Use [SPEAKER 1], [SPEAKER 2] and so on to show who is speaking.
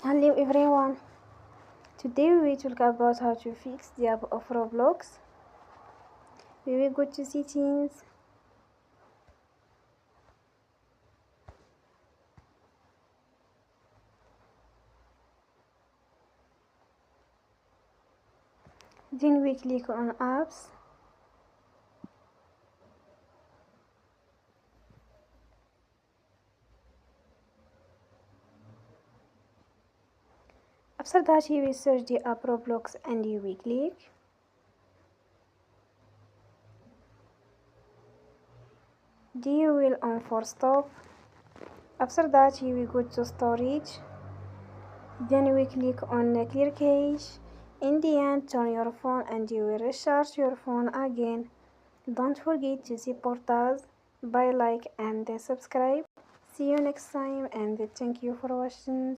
[SPEAKER 1] Hello everyone. Today we will talk about how to fix the app of Roblox. We will go to settings. Then we click on apps. After that you will search the app Roblox and you will click. Then you will on for stop. After that you will go to storage. Then we click on clear cache. In the end, turn your phone and you will recharge your phone again. Don't forget to support us by like and subscribe. See you next time and thank you for watching.